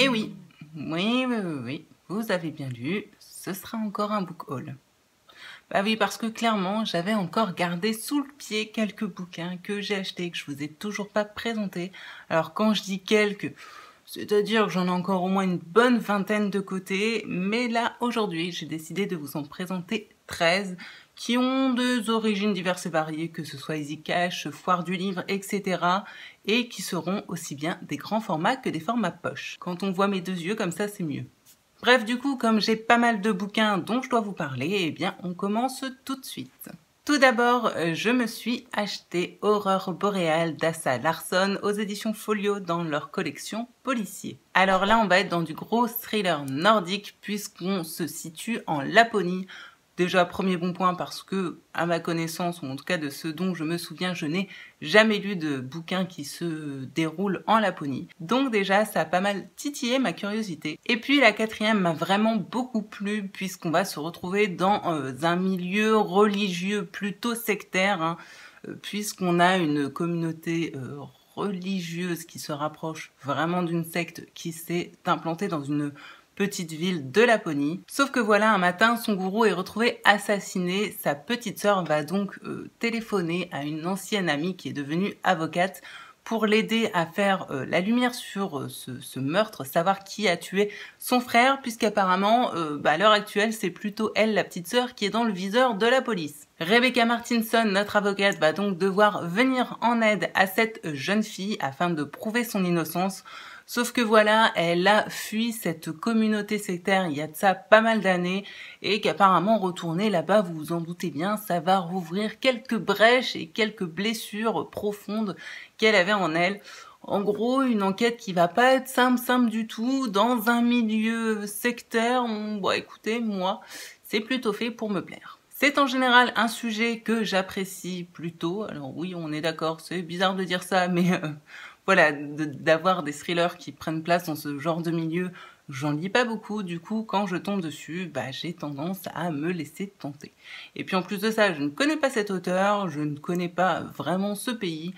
Et oui, oui, vous avez bien lu, ce sera encore un book haul. Bah oui, parce que clairement, j'avais encore gardé sous le pied quelques bouquins que j'ai achetés, que je vous ai toujours pas présentés. Alors quand je dis quelques, c'est-à-dire que j'en ai encore au moins une bonne vingtaine de côté, mais là, aujourd'hui, j'ai décidé de vous en présenter 13 qui ont des origines diverses et variées, que ce soit Easy Cash, Foire du Livre, etc. et qui seront aussi bien des grands formats que des formats poche. Quand on voit mes deux yeux comme ça, c'est mieux. Bref, du coup, comme j'ai pas mal de bouquins dont je dois vous parler, eh bien, on commence tout de suite. Tout d'abord, je me suis acheté Aurore boréale d'Assa Larsson aux éditions Folio dans leur collection policier. Alors là, on va être dans du gros thriller nordique puisqu'on se situe en Laponie. Déjà, premier bon point parce que, à ma connaissance, ou en tout cas de ce dont je me souviens, je n'ai jamais lu de bouquin qui se déroule en Laponie. Donc déjà, ça a pas mal titillé ma curiosité. Et puis la quatrième m'a vraiment beaucoup plu puisqu'on va se retrouver dans un milieu religieux plutôt sectaire, hein, puisqu'on a une communauté religieuse qui se rapproche vraiment d'une secte qui s'est implantée dans une petite ville de Laponie. Sauf que voilà, un matin, son gourou est retrouvé assassiné. Sa petite sœur va donc téléphoner à une ancienne amie qui est devenue avocate pour l'aider à faire la lumière sur ce meurtre, savoir qui a tué son frère, puisqu'apparemment, à l'heure actuelle, c'est plutôt elle, la petite sœur, qui est dans le viseur de la police. Rebecca Martinson, notre avocate, va donc devoir venir en aide à cette jeune fille afin de prouver son innocence. Sauf que voilà, elle a fui cette communauté sectaire il y a de ça pas mal d'années et qu'apparemment retourner là-bas, vous vous en doutez bien, ça va rouvrir quelques brèches et quelques blessures profondes qu'elle avait en elle. En gros, une enquête qui va pas être simple du tout dans un milieu sectaire. Bon, écoutez, moi, c'est plutôt fait pour me plaire. C'est en général un sujet que j'apprécie plutôt. Alors oui, on est d'accord, c'est bizarre de dire ça, mais voilà, d'avoir des thrillers qui prennent place dans ce genre de milieu, j'en lis pas beaucoup. Du coup, quand je tombe dessus, j'ai tendance à me laisser tenter. Et puis en plus de ça, je ne connais pas cet auteur, je ne connais pas vraiment ce pays.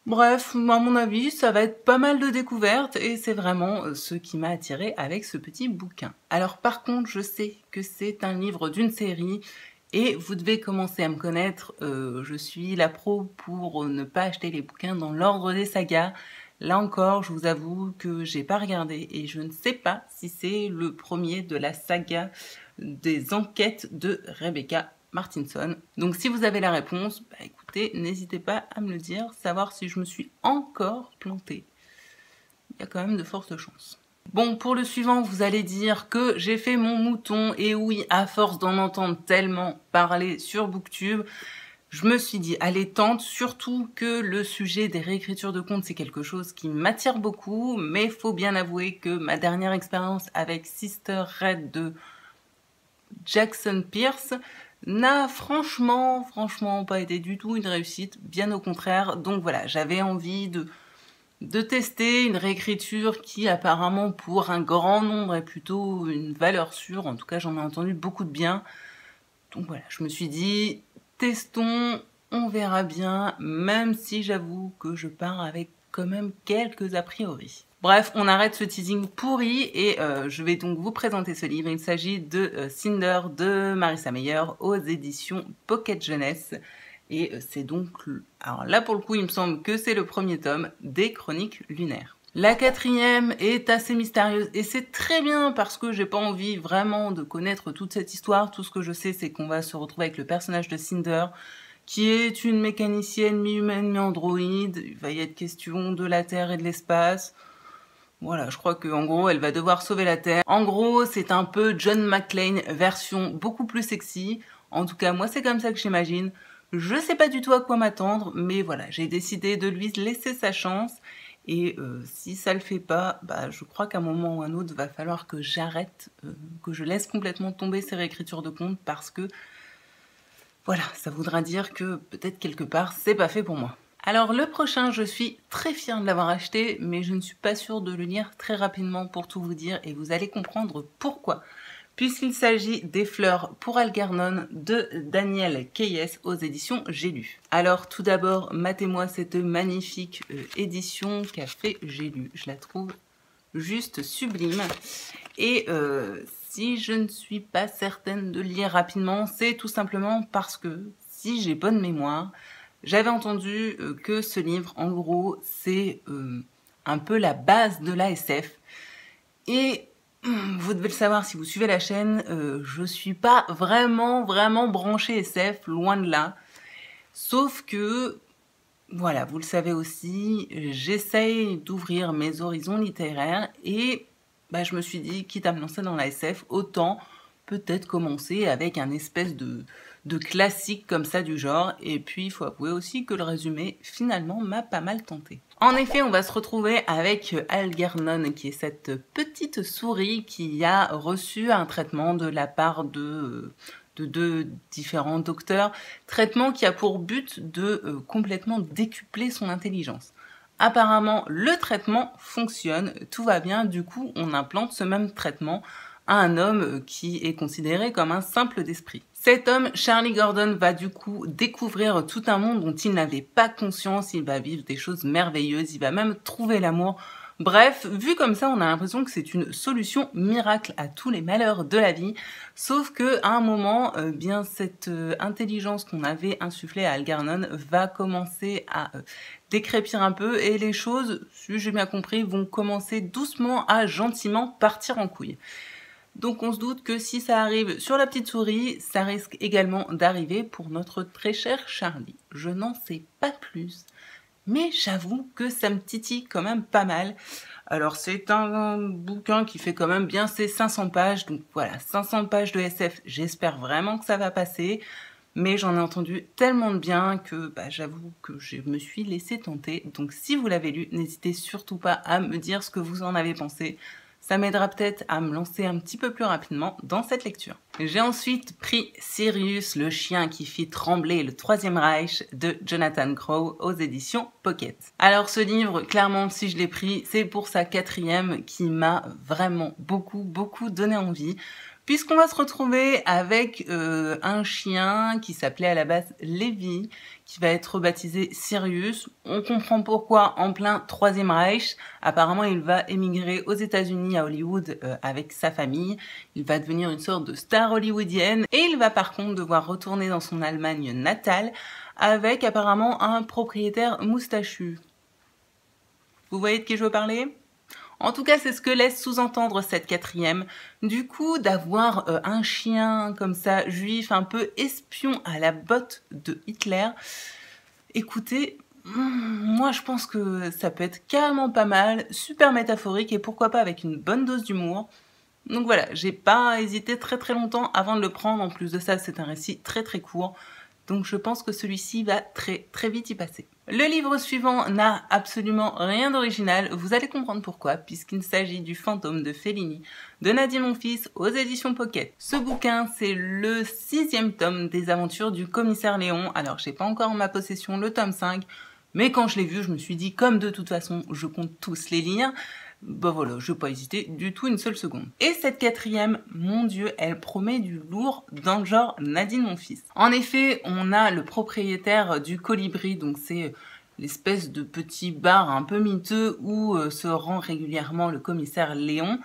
Bref, à mon avis, ça va être pas mal de découvertes et c'est vraiment ce qui m'a attirée avec ce petit bouquin. Alors par contre, je sais que c'est un livre d'une série et vous devez commencer à me connaître, je suis la pro pour ne pas acheter les bouquins dans l'ordre des sagas. Là encore, je vous avoue que j'ai pas regardé et je ne sais pas si c'est le premier de la saga des enquêtes de Rebecca Martinson. Donc si vous avez la réponse, écoutez, n'hésitez pas à me le dire, savoir si je me suis encore plantée. Il y a quand même de fortes chances. Bon, pour le suivant, vous allez dire que j'ai fait mon mouton, et oui, à force d'en entendre tellement parler sur Booktube, je me suis dit, allez, tente, surtout que le sujet des réécritures de contes, c'est quelque chose qui m'attire beaucoup, mais faut bien avouer que ma dernière expérience avec Sister Red de Jackson Pierce n'a franchement pas été du tout une réussite, bien au contraire. Donc voilà, j'avais envie de tester une réécriture qui apparemment pour un grand nombre est plutôt une valeur sûre, en tout cas j'en ai entendu beaucoup de bien. Donc voilà, je me suis dit, testons, on verra bien, même si j'avoue que je pars avec quand même quelques a priori. Bref, on arrête ce teasing pourri et je vais donc vous présenter ce livre. Il s'agit de Cinder de Marissa Meyer aux éditions Pocket Jeunesse. Et c'est donc, alors là pour le coup il me semble que c'est le premier tome des Chroniques lunaires. La quatrième est assez mystérieuse et c'est très bien parce que j'ai pas envie vraiment de connaître toute cette histoire. Tout ce que je sais c'est qu'on va se retrouver avec le personnage de Cinder qui est une mécanicienne mi-humaine mi-androïde. Il va y être question de la Terre et de l'espace. Voilà, je crois qu'en gros, elle va devoir sauver la Terre. En gros, c'est un peu John McClane version beaucoup plus sexy. En tout cas, moi, c'est comme ça que j'imagine. Je sais pas du tout à quoi m'attendre, mais voilà, j'ai décidé de lui laisser sa chance. Et si ça le fait pas, je crois qu'à un moment ou un autre, va falloir que j'arrête, que je laisse complètement tomber ces réécritures de contes parce que, voilà, ça voudra dire que peut-être quelque part, c'est pas fait pour moi. Alors le prochain, je suis très fière de l'avoir acheté, mais je ne suis pas sûre de le lire très rapidement pour tout vous dire et vous allez comprendre pourquoi. Puisqu'il s'agit des Fleurs pour Algernon de Daniel Keyes aux éditions J'ai lu. Alors tout d'abord, matez-moi cette magnifique édition qu'a fait J'ai lu. Je la trouve juste sublime. Et si je ne suis pas certaine de lire rapidement, c'est tout simplement parce que, si j'ai bonne mémoire, j'avais entendu que ce livre, en gros, c'est un peu la base de la SF. Et vous devez le savoir si vous suivez la chaîne, je suis pas vraiment branchée SF, loin de là. Sauf que, voilà, vous le savez aussi, j'essaye d'ouvrir mes horizons littéraires et je me suis dit, quitte à me lancer dans la SF, autant peut-être commencer avec un espèce de classique comme ça du genre. Et puis, il faut avouer aussi que le résumé, finalement, m'a pas mal tenté. En effet, on va se retrouver avec Algernon, qui est cette petite souris qui a reçu un traitement de la part de deux différents docteurs, traitement qui a pour but de complètement décupler son intelligence. Apparemment, le traitement fonctionne, tout va bien, du coup, on implante ce même traitement à un homme qui est considéré comme un simple d'esprit. Cet homme, Charlie Gordon, va du coup découvrir tout un monde dont il n'avait pas conscience, il va vivre des choses merveilleuses, il va même trouver l'amour. Bref, vu comme ça, on a l'impression que c'est une solution miracle à tous les malheurs de la vie, sauf que à un moment, bien cette intelligence qu'on avait insufflée à Algernon va commencer à décrépir un peu et les choses, si j'ai bien compris, vont commencer doucement à gentiment partir en couille. Donc on se doute que si ça arrive sur la petite souris, ça risque également d'arriver pour notre très cher Charlie. Je n'en sais pas plus, mais j'avoue que ça me titille quand même pas mal. Alors c'est un bouquin qui fait quand même bien ses 500 pages, donc voilà, 500 pages de SF, j'espère vraiment que ça va passer. Mais j'en ai entendu tellement de bien que j'avoue que je me suis laissée tenter. Donc si vous l'avez lu, n'hésitez surtout pas à me dire ce que vous en avez pensé. Ça m'aidera peut-être à me lancer un petit peu plus rapidement dans cette lecture. J'ai ensuite pris Sirius, le chien qui fit trembler le Troisième Reich de Jonathan Crowe aux éditions Pocket. Alors ce livre, clairement, si je l'ai pris, c'est pour sa 4e qui m'a vraiment beaucoup donné envie. Puisqu'on va se retrouver avec un chien qui s'appelait à la base Levi, qui va être baptisé Sirius. On comprend pourquoi en plein Troisième Reich. Apparemment, il va émigrer aux États-Unis, à Hollywood, avec sa famille. Il va devenir une sorte de star hollywoodienne. Et il va par contre devoir retourner dans son Allemagne natale avec apparemment un propriétaire moustachu. Vous voyez de qui je veux parler ? En tout cas, c'est ce que laisse sous-entendre cette 4e. Du coup, d'avoir un chien comme ça, juif, un peu espion à la botte de Hitler, écoutez, moi je pense que ça peut être carrément pas mal, super métaphorique et pourquoi pas avec une bonne dose d'humour. Donc voilà, j'ai pas hésité très longtemps avant de le prendre. En plus de ça, c'est un récit très court. Donc je pense que celui-ci va très vite y passer. Le livre suivant n'a absolument rien d'original, vous allez comprendre pourquoi, puisqu'il s'agit du Fantôme de Fellini, de Nadine Monfils aux éditions Pocket. Ce bouquin, c'est le 6e tome des aventures du commissaire Léon. Alors j'ai pas encore en ma possession le tome 5, mais quand je l'ai vu, je me suis dit, comme de toute façon, je compte tous les lire, voilà, je n'ai pas hésité du tout une seule seconde. Et cette 4e, mon Dieu, elle promet du lourd dans le genre Nadine Monfils. En effet, on a le propriétaire du Colibri, donc c'est l'espèce de petit bar un peu miteux où se rend régulièrement le commissaire Léon.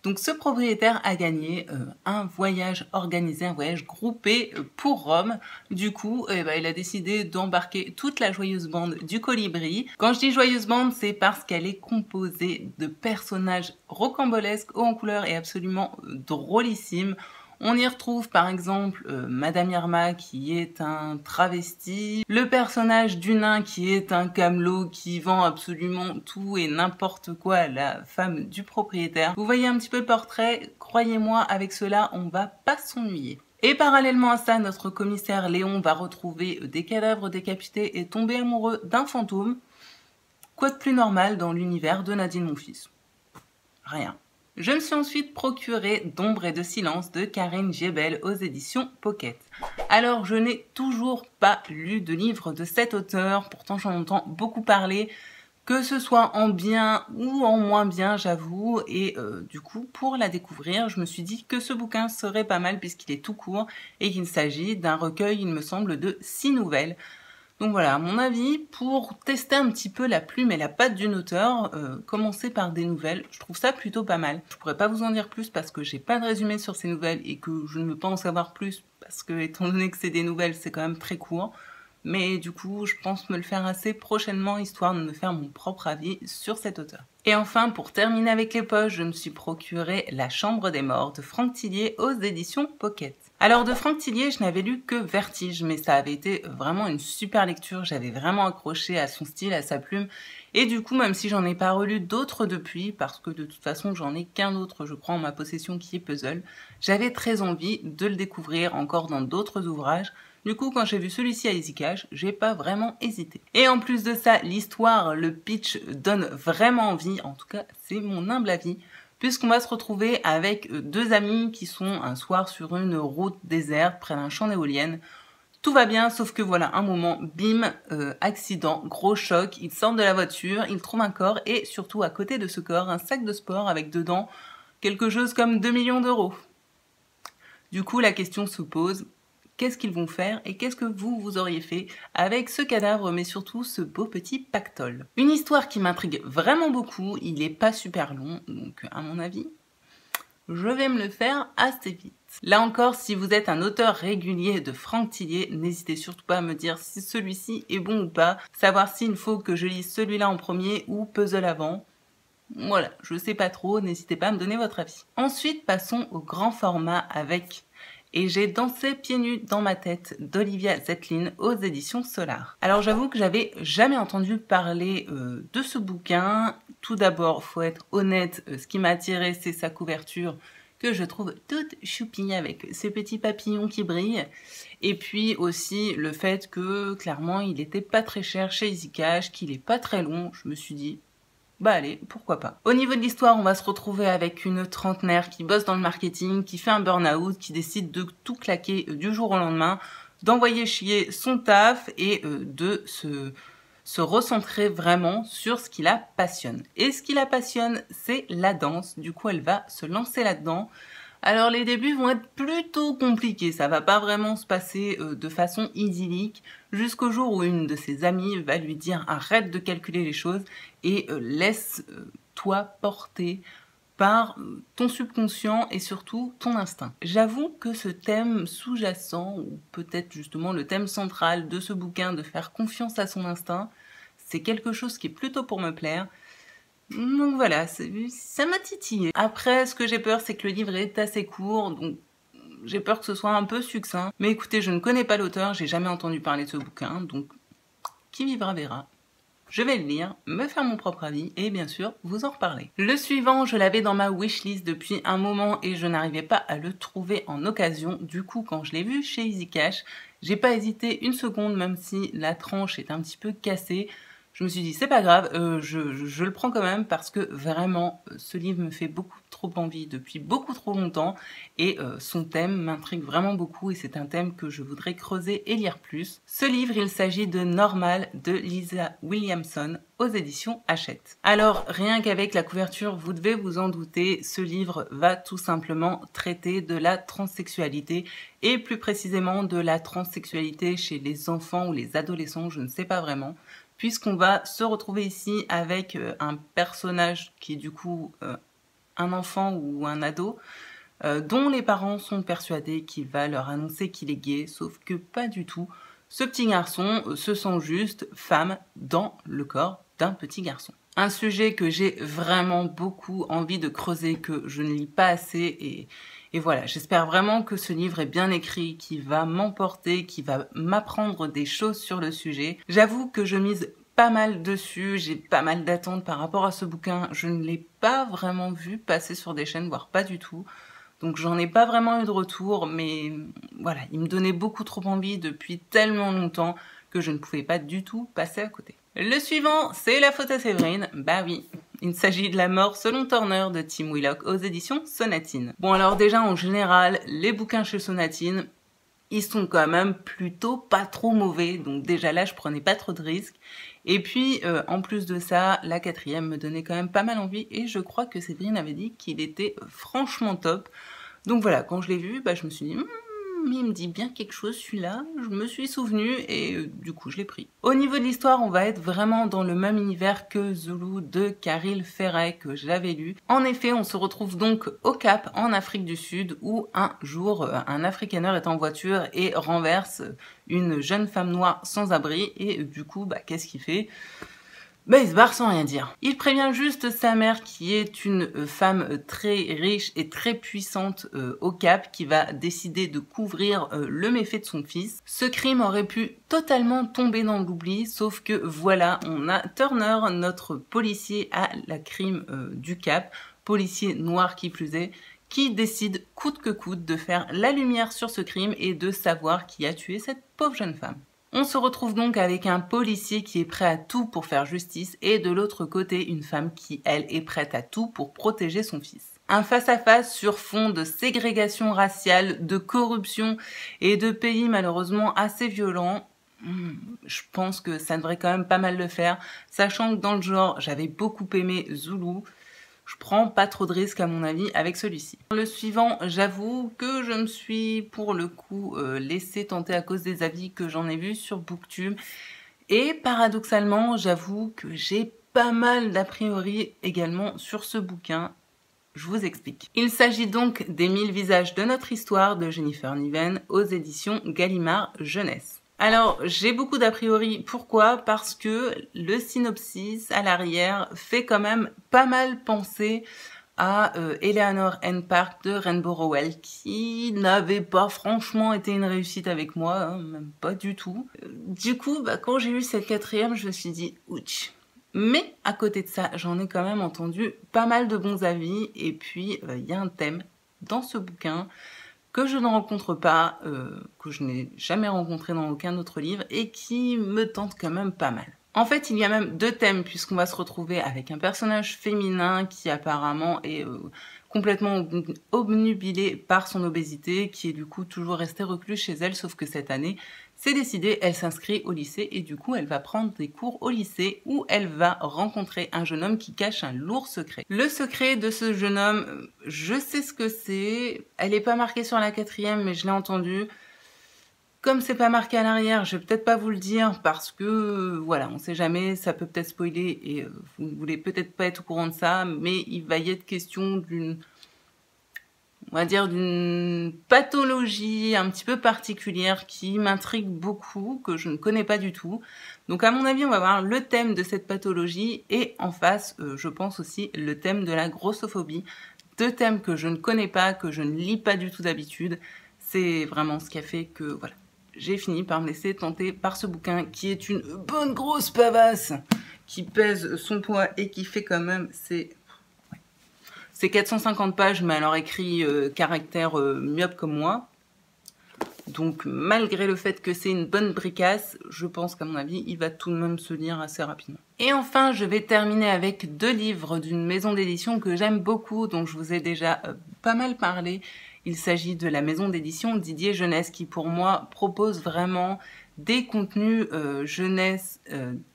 Donc ce propriétaire a gagné un voyage organisé, un voyage groupé pour Rome. Du coup, il a décidé d'embarquer toute la joyeuse bande du Colibri. Quand je dis joyeuse bande, c'est parce qu'elle est composée de personnages rocambolesques, hauts en couleur et absolument drôlissimes. On y retrouve par exemple Madame Irma qui est un travesti, le personnage du nain qui est un camelot qui vend absolument tout et n'importe quoi à la femme du propriétaire. Vous voyez un petit peu le portrait, croyez-moi, avec cela on va pas s'ennuyer. Et parallèlement à ça, notre commissaire Léon va retrouver des cadavres décapités et tomber amoureux d'un fantôme. Quoi de plus normal dans l'univers de Nadine Monfils? Rien. Je me suis ensuite procuré d'Ombre et de silence de Karine Giebel aux éditions Pocket. Alors je n'ai toujours pas lu de livre de cet auteur, pourtant j'en entends beaucoup parler, que ce soit en bien ou en moins bien j'avoue, et du coup pour la découvrir je me suis dit que ce bouquin serait pas mal puisqu'il est tout court et qu'il s'agit d'un recueil il me semble de 6 nouvelles. Donc voilà, à mon avis, pour tester un petit peu la plume et la patte d'une auteure, commencer par des nouvelles, je trouve ça plutôt pas mal. Je pourrais pas vous en dire plus parce que j'ai pas de résumé sur ces nouvelles et que je ne veux pas en savoir plus parce que, étant donné que c'est des nouvelles, c'est quand même très court. Mais du coup, je pense me le faire assez prochainement, histoire de me faire mon propre avis sur cet auteur. Et enfin, pour terminer avec les poches, je me suis procuré La Chambre des Morts de Franck Tillier aux éditions Pocket. Alors de Franck Tillier, je n'avais lu que Vertige, mais ça avait été vraiment une super lecture, j'avais vraiment accroché à son style, à sa plume, et du coup, même si j'en ai pas relu d'autres depuis, parce que de toute façon, j'en ai qu'un autre, je crois, en ma possession qui est Puzzle, j'avais très envie de le découvrir encore dans d'autres ouvrages. Du coup, quand j'ai vu celui-ci à Easy Cash, j'ai pas vraiment hésité. Et en plus de ça, l'histoire, le pitch donne vraiment envie, en tout cas, c'est mon humble avis, puisqu'on va se retrouver avec deux amis qui sont un soir sur une route déserte près d'un champ d'éoliennes. Tout va bien, sauf que voilà, un moment, bim, accident, gros choc, ils sortent de la voiture, ils trouvent un corps et surtout à côté de ce corps, un sac de sport avec dedans quelque chose comme 2 millions d'euros. Du coup, la question se pose, qu'est-ce qu'ils vont faire et qu'est-ce que vous auriez fait avec ce cadavre, mais surtout ce beau petit pactole. Une histoire qui m'intrigue vraiment beaucoup, il est pas super long, donc à mon avis, je vais me le faire assez vite. Là encore, si vous êtes un auteur régulier de Franck Tillier, n'hésitez surtout pas à me dire si celui-ci est bon ou pas, savoir s'il faut que je lise celui-là en premier ou Puzzle avant. Voilà, je sais pas trop, n'hésitez pas à me donner votre avis. Ensuite, passons au grand format avec Et j'ai dansé pieds nus dans ma tête d'Olivia Zetlin aux éditions Solar. Alors j'avoue que j'avais jamais entendu parler de ce bouquin. Tout d'abord, faut être honnête, ce qui m'a attiré, c'est sa couverture que je trouve toute choupie avec ces petits papillons qui brillent. Et puis aussi le fait que clairement il était pas très cher chez Easy Cash, qu'il est pas très long. Je me suis dit, bah allez, pourquoi pas. Au niveau de l'histoire, on va se retrouver avec une trentenaire qui bosse dans le marketing, qui fait un burn-out, qui décide de tout claquer du jour au lendemain, d'envoyer chier son taf et de se recentrer vraiment sur ce qui la passionne. Et ce qui la passionne, c'est la danse. Du coup, elle va se lancer là-dedans. Alors les débuts vont être plutôt compliqués, ça va pas vraiment se passer de façon idyllique, jusqu'au jour où une de ses amies va lui dire arrête de calculer les choses et laisse-toi porter par ton subconscient et surtout ton instinct. J'avoue que ce thème sous-jacent, ou peut-être justement le thème central de ce bouquin de faire confiance à son instinct, c'est quelque chose qui est plutôt pour me plaire. Donc voilà, ça m'a titillé. Après, ce que j'ai peur, c'est que le livre est assez court, donc j'ai peur que ce soit un peu succinct. Mais écoutez, je ne connais pas l'auteur, j'ai jamais entendu parler de ce bouquin, donc qui vivra verra. Je vais le lire, me faire mon propre avis et bien sûr vous en reparler. Le suivant, je l'avais dans ma wishlist depuis un moment et je n'arrivais pas à le trouver en occasion. Du coup, quand je l'ai vu chez Easy Cash, j'ai pas hésité une seconde, même si la tranche est un petit peu cassée. Je me suis dit, c'est pas grave, je le prends quand même parce que vraiment, ce livre me fait beaucoup trop envie depuis beaucoup trop longtemps et son thème m'intrigue vraiment beaucoup et c'est un thème que je voudrais creuser et lire plus. Ce livre, il s'agit de Normal de Lisa Williamson aux éditions Hachette. Alors, rien qu'avec la couverture, vous devez vous en douter, ce livre va tout simplement traiter de la transsexualité et plus précisément de la transsexualité chez les enfants ou les adolescents, je ne sais pas vraiment. Puisqu'on va se retrouver ici avec un personnage qui est du coup un enfant ou un ado, dont les parents sont persuadés qu'il va leur annoncer qu'il est gay, sauf que pas du tout. Ce petit garçon se sent juste femme dans le corps d'un petit garçon. Un sujet que j'ai vraiment beaucoup envie de creuser, que je ne lis pas assez et voilà, j'espère vraiment que ce livre est bien écrit, qu'il va m'emporter, qu'il va m'apprendre des choses sur le sujet. J'avoue que je mise pas mal dessus, j'ai pas mal d'attentes par rapport à ce bouquin. Je ne l'ai pas vraiment vu passer sur des chaînes, voire pas du tout. Donc j'en ai pas vraiment eu de retour, mais voilà, il me donnait beaucoup trop envie depuis tellement longtemps que je ne pouvais pas du tout passer à côté. Le suivant, c'est La faute à Séverine. Bah oui, il s'agit de La mort selon Turner de Tim Willock aux éditions Sonatine. Bon alors déjà en général, les bouquins chez Sonatine, ils sont quand même plutôt pas trop mauvais, donc déjà là je prenais pas trop de risques. Et puis en plus de ça, la quatrième me donnait quand même pas mal envie et je crois que Séverine avait dit qu'il était franchement top. Donc voilà, quand je l'ai vu, bah, je me suis dit il me dit bien quelque chose celui-là, je me suis souvenu et du coup je l'ai pris. Au niveau de l'histoire, on va être vraiment dans le même univers que Zulu de Caril Ferret que j'avais lu. En effet, on se retrouve donc au Cap en Afrique du Sud où un jour un Afrikaner est en voiture et renverse une jeune femme noire sans abri et du coup qu'est-ce qu'il fait ? Il se barre sans rien dire. Il prévient juste sa mère qui est une femme très riche et très puissante au Cap qui va décider de couvrir le méfait de son fils. Ce crime aurait pu totalement tomber dans l'oubli, sauf que voilà, on a Turner, notre policier à la crime du Cap, policier noir qui plus est, qui décide coûte que coûte de faire la lumière sur ce crime et de savoir qui a tué cette pauvre jeune femme. On se retrouve donc avec un policier qui est prêt à tout pour faire justice et de l'autre côté une femme qui, elle, est prête à tout pour protéger son fils. Un face-à-face sur fond de ségrégation raciale, de corruption et de pays malheureusement assez violents. Je pense que ça devrait quand même pas mal le faire, sachant que dans le genre, j'avais beaucoup aimé Zulu. Je prends pas trop de risques à mon avis avec celui-ci. Le suivant, j'avoue que je me suis pour le coup laissé tenter à cause des avis que j'en ai vus sur Booktube. Et paradoxalement, j'avoue que j'ai pas mal d'a priori également sur ce bouquin. Je vous explique. Il s'agit donc des 1000 visages de notre histoire de Jennifer Niven aux éditions Gallimard Jeunesse. Alors, j'ai beaucoup d'a priori. Pourquoi? Parce que le synopsis à l'arrière fait quand même pas mal penser à Eleanor N. Park de Rainbow Rowell, qui n'avait pas franchement été une réussite avec moi, hein, même pas du tout. Du coup, quand j'ai lu cette quatrième, je me suis dit « ouch ». Mais à côté de ça, j'en ai quand même entendu pas mal de bons avis, et puis il y a un thème dans ce bouquin que je ne rencontre pas, que je n'ai jamais rencontré dans aucun autre livre et qui me tente quand même pas mal. En fait, il y a même deux thèmes puisqu'on va se retrouver avec un personnage féminin qui apparemment est complètement obnubilé par son obésité, qui est du coup toujours restée recluse chez elle, sauf que cette année, c'est décidé, elle s'inscrit au lycée et du coup elle va prendre des cours au lycée où elle va rencontrer un jeune homme qui cache un lourd secret. Le secret de ce jeune homme, je sais ce que c'est, elle n'est pas marquée sur la quatrième mais je l'ai entendu. Comme c'est pas marqué à l'arrière, je vais peut-être pas vous le dire parce que voilà, on sait jamais, ça peut peut-être spoiler et vous ne voulez peut-être pas être au courant de ça, mais il va y être question d'une, on va dire, d'une pathologie un petit peu particulière qui m'intrigue beaucoup, que je ne connais pas du tout. Donc à mon avis, on va voir le thème de cette pathologie et en face, je pense aussi le thème de la grossophobie. Deux thèmes que je ne connais pas, que je ne lis pas du tout d'habitude. C'est vraiment ce qui a fait que, voilà, j'ai fini par me laisser tenter par ce bouquin qui est une bonne grosse pavasse, qui pèse son poids et qui fait quand même c'est 450 pages, mais alors écrit caractère myope comme moi. Donc malgré le fait que c'est une bonne bricasse, je pense qu'à mon avis, il va tout de même se lire assez rapidement. Et enfin, je vais terminer avec deux livres d'une maison d'édition que j'aime beaucoup, dont je vous ai déjà pas mal parlé. Il s'agit de la maison d'édition Didier Jeunesse qui pour moi propose vraiment des contenus jeunesse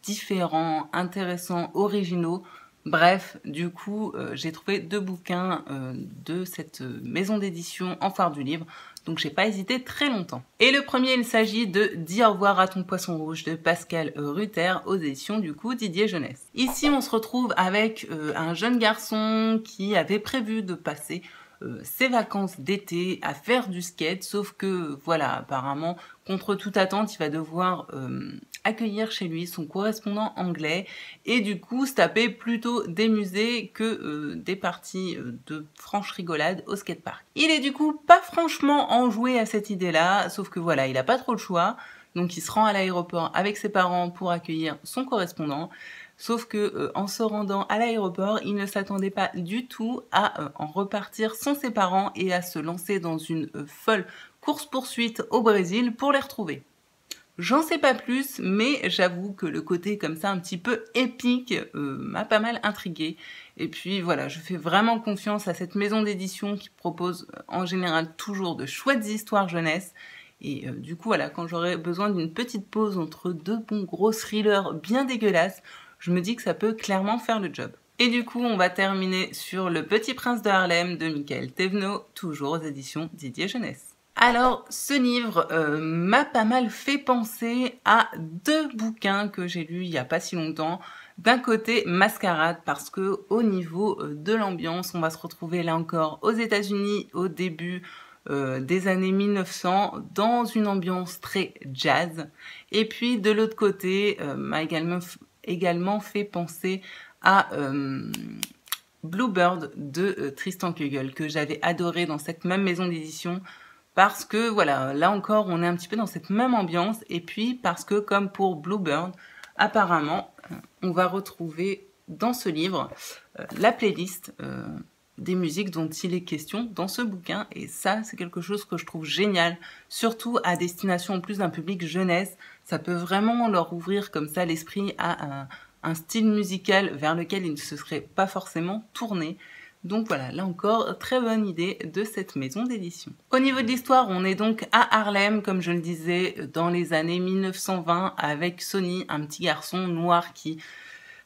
différents, intéressants, originaux. Bref, du coup, j'ai trouvé deux bouquins de cette maison d'édition en foire du livre, donc j'ai pas hésité très longtemps. Et le premier, il s'agit de Dis au revoir à ton poisson rouge de Pascal Ruther aux éditions du coup Didier Jeunesse. Ici, on se retrouve avec un jeune garçon qui avait prévu de passer ses vacances d'été à faire du skate, sauf que voilà, apparemment contre toute attente il va devoir accueillir chez lui son correspondant anglais et du coup se taper plutôt des musées que des parties de franche rigolade au skatepark. Il est du coup pas franchement enjoué à cette idée là, sauf que voilà, il a pas trop le choix, donc il se rend à l'aéroport avec ses parents pour accueillir son correspondant. Sauf que en se rendant à l'aéroport, il ne s'attendait pas du tout à en repartir sans ses parents et à se lancer dans une folle course-poursuite au Brésil pour les retrouver. J'en sais pas plus, mais j'avoue que le côté comme ça un petit peu épique m'a pas mal intriguée. Et puis voilà, je fais vraiment confiance à cette maison d'édition qui propose en général toujours de chouettes histoires jeunesse. Et du coup voilà, quand j'aurai besoin d'une petite pause entre deux bons gros thrillers bien dégueulasses, je me dis que ça peut clairement faire le job. Et du coup, on va terminer sur Le Petit Prince de Harlem de Michael Thévenot, toujours aux éditions Didier Jeunesse. Alors, ce livre m'a pas mal fait penser à deux bouquins que j'ai lus il n'y a pas si longtemps. D'un côté, Mascarade, parce que au niveau de l'ambiance, on va se retrouver là encore aux États-Unis au début des années 1900, dans une ambiance très jazz. Et puis, de l'autre côté, m'a également fait penser à Bluebird de Tristan Kugel, que j'avais adoré dans cette même maison d'édition. Parce que voilà, là encore, on est un petit peu dans cette même ambiance. Et puis parce que, comme pour Bluebird, apparemment, on va retrouver dans ce livre la playlist des musiques dont il est question dans ce bouquin. Et ça, c'est quelque chose que je trouve génial, surtout à destination en plus d'un public jeunesse. Ça peut vraiment leur ouvrir comme ça l'esprit à un style musical vers lequel ils ne se seraient pas forcément tournés. Donc voilà, là encore, très bonne idée de cette maison d'édition. Au niveau de l'histoire, on est donc à Harlem, comme je le disais, dans les années 1920, avec Sonny, un petit garçon noir qui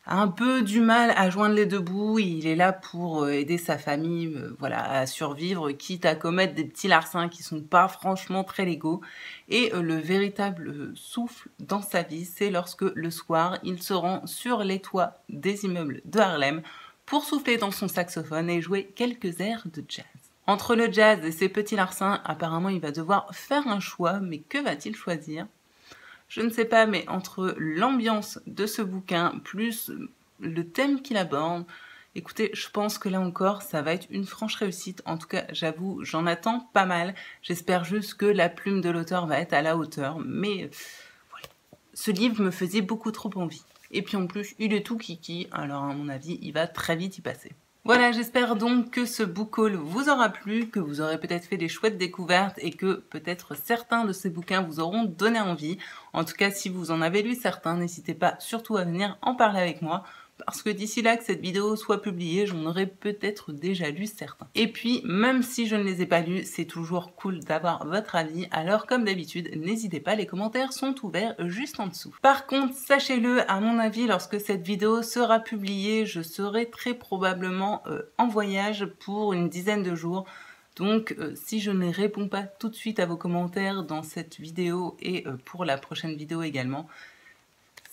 a un peu du mal à joindre les deux bouts. Il est là pour aider sa famille voilà, à survivre, quitte à commettre des petits larcins qui sont pas franchement très légaux. Et le véritable souffle dans sa vie, c'est lorsque le soir, il se rend sur les toits des immeubles de Harlem pour souffler dans son saxophone et jouer quelques airs de jazz. Entre le jazz et ses petits larcins, apparemment il va devoir faire un choix, mais que va-t-il choisir? Je ne sais pas, mais entre l'ambiance de ce bouquin, plus le thème qu'il aborde, écoutez, je pense que là encore, ça va être une franche réussite. En tout cas, j'avoue, j'en attends pas mal. J'espère juste que la plume de l'auteur va être à la hauteur, mais voilà. Ce livre me faisait beaucoup trop envie. Et puis en plus, il est tout kiki, alors à mon avis, il va très vite y passer. Voilà, j'espère donc que ce book haul vous aura plu, que vous aurez peut-être fait des chouettes découvertes et que peut-être certains de ces bouquins vous auront donné envie. En tout cas, si vous en avez lu certains, n'hésitez pas surtout à venir en parler avec moi. Parce que d'ici là que cette vidéo soit publiée, j'en aurais peut-être déjà lu certains. Et puis, même si je ne les ai pas lus, c'est toujours cool d'avoir votre avis. Alors, comme d'habitude, n'hésitez pas, les commentaires sont ouverts juste en dessous. Par contre, sachez-le, à mon avis, lorsque cette vidéo sera publiée, je serai très probablement en voyage pour une dizaine de jours. Donc, si je ne réponds pas tout de suite à vos commentaires dans cette vidéo et pour la prochaine vidéo également,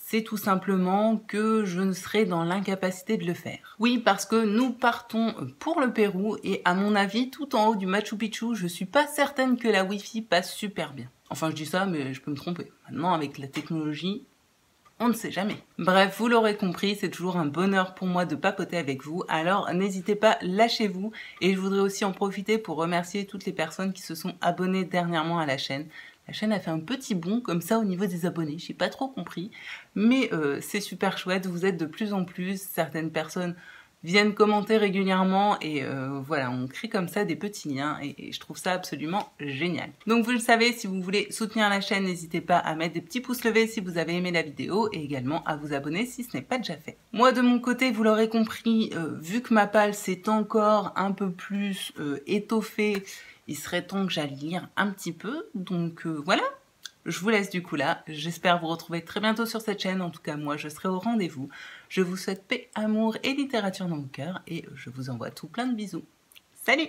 c'est tout simplement que je ne serai dans l'incapacité de le faire. Oui, parce que nous partons pour le Pérou et à mon avis, tout en haut du Machu Picchu, je suis pas certaine que la Wi-Fi passe super bien. Enfin, je dis ça, mais je peux me tromper. Maintenant, avec la technologie, on ne sait jamais. Bref, vous l'aurez compris, c'est toujours un bonheur pour moi de papoter avec vous, alors n'hésitez pas, lâchez-vous. Et je voudrais aussi en profiter pour remercier toutes les personnes qui se sont abonnées dernièrement à la chaîne. La chaîne a fait un petit bond comme ça au niveau des abonnés, j'ai pas trop compris, mais c'est super chouette, vous êtes de plus en plus, certaines personnes viennent commenter régulièrement et voilà, on crée comme ça des petits liens et je trouve ça absolument génial. Donc vous le savez, si vous voulez soutenir la chaîne, n'hésitez pas à mettre des petits pouces levés si vous avez aimé la vidéo et également à vous abonner si ce n'est pas déjà fait. Moi de mon côté, vous l'aurez compris, vu que ma palle s'est encore un peu plus étoffée, il serait temps que j'aille lire un petit peu, donc voilà. Je vous laisse du coup là, j'espère vous retrouver très bientôt sur cette chaîne, en tout cas moi je serai au rendez-vous. Je vous souhaite paix, amour et littérature dans mon cœur et je vous envoie tout plein de bisous. Salut!